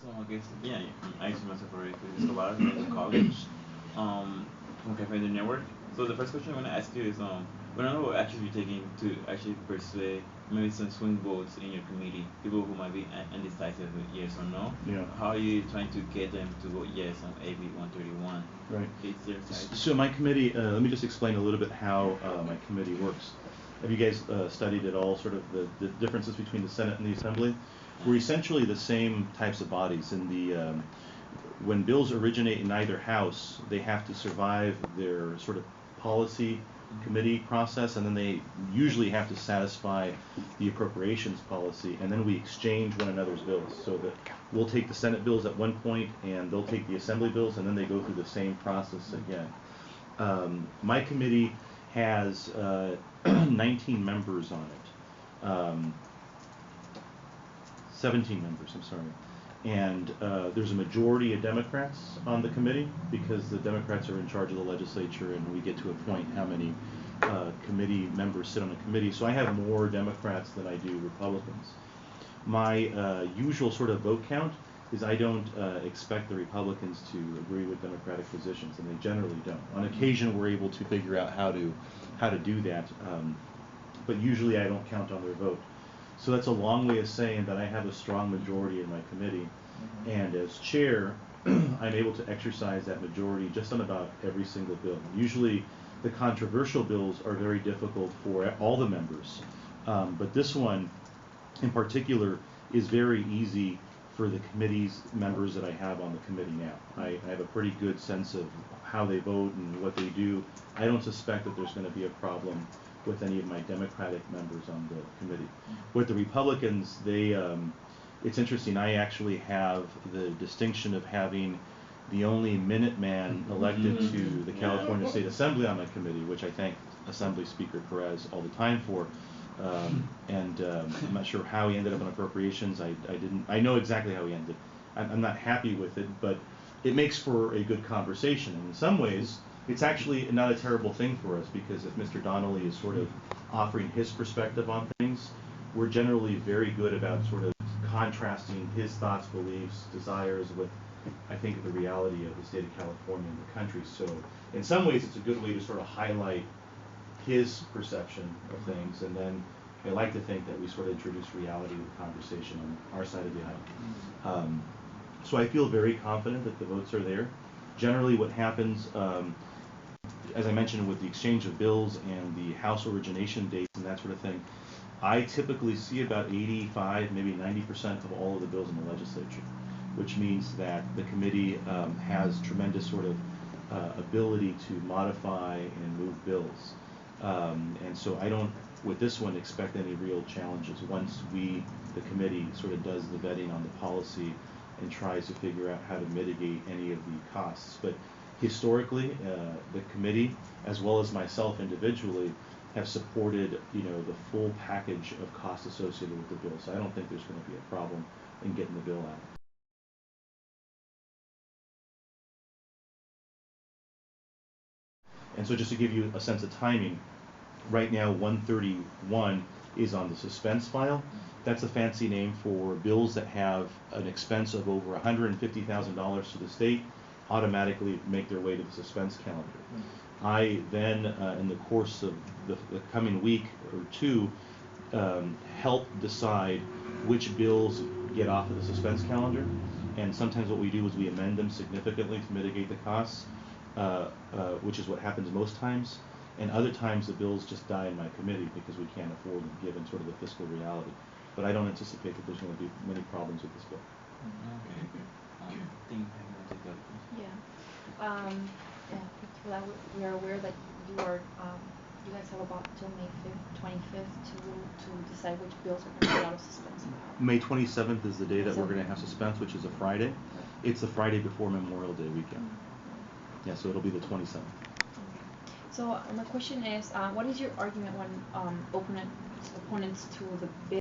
So I guess yeah, I used myself already to Escobar in college, from Cafe the Network. So the first question I want to ask you is what are actions you're taking to actually persuade maybe some swing votes in your committee, people who might be indecisive with yes or no. Yeah. How are you trying to get them to vote yes on AB 131? Right. Is there So my committee, let me just explain a little bit how my committee works. Have you guys studied at all sort of the differences between the Senate and the Assembly? We're essentially the same types of bodies. In the when bills originate in either house, they have to survive their sort of policy committee process, and then they usually have to satisfy the appropriations policy, and then we exchange one another's bills. So that we'll take the Senate bills at one point, and they'll take the Assembly bills, and then they go through the same process again. My committee has 19 members on it. 17 members, I'm sorry. And there's a majority of Democrats on the committee because the Democrats are in charge of the legislature, and we get to appoint how many committee members sit on the committee. So I have more Democrats than I do Republicans. My usual sort of vote count is I don't expect the Republicans to agree with Democratic positions, and they generally don't. On occasion, we're able to figure out how to do that, but usually I don't count on their vote. So that's a long way of saying that I have a strong majority in my committee, and as chair, I'm able to exercise that majority just on about every single bill. Usually, the controversial bills are very difficult for all the members, but this one, in particular, is very easy for the committee's members that I have on the committee now. I have a pretty good sense of how they vote and what they do. I don't suspect that there's going to be a problem with any of my Democratic members on the committee. With the Republicans, it's interesting. I actually have the distinction of having the only Minuteman elected to the California State Assembly on my committee, which I thank Assembly Speaker Perez all the time for. I'm not sure how he ended up on appropriations. I know exactly how he ended. I'm not happy with it, but it makes for a good conversation. And in some ways, it's actually not a terrible thing for us, because if Mr. Donnelly is sort of offering his perspective on things, we're generally very good about sort of contrasting his thoughts, beliefs, desires with, I think, the reality of the state of California and the country. So in some ways, it's a good way to sort of highlight his perception of things, and then I like to think that we sort of introduce reality to the conversation on our side of the aisle. So I feel very confident that the votes are there. Generally what happens, as I mentioned, with the exchange of bills and the House origination dates and that sort of thing, I typically see about 85, maybe 90% of all of the bills in the legislature, which means that the committee has tremendous sort of ability to modify and move bills. And so I don't, with this one, expect any real challenges once the committee sort of does the vetting on the policy and tries to figure out how to mitigate any of the costs. But historically, the committee, as well as myself individually, have supported, the full package of costs associated with the bill. So I don't think there's going to be a problem in getting the bill out. And so just to give you a sense of timing, right now 131 is on the suspense file. That's a fancy name for bills that have an expense of over $150,000 to the state automatically make their way to the suspense calendar. I then, in the course of the coming week or two, help decide which bills get off of the suspense calendar. And sometimes what we do is we amend them significantly to mitigate the costs, which is what happens most times. And other times the bills just die in my committee because we can't afford them given sort of the fiscal reality. But I don't anticipate that there's going to be many problems with this bill. Yeah. Yeah, we are aware that you guys have about till May 25th to decide which bills are going to be out of suspense. May 27th is the day that we're going to have suspense, which is a Friday. It's the Friday before Memorial Day weekend. Yeah, so it'll be the 27th. So my question is, what is your argument when opponents to the bill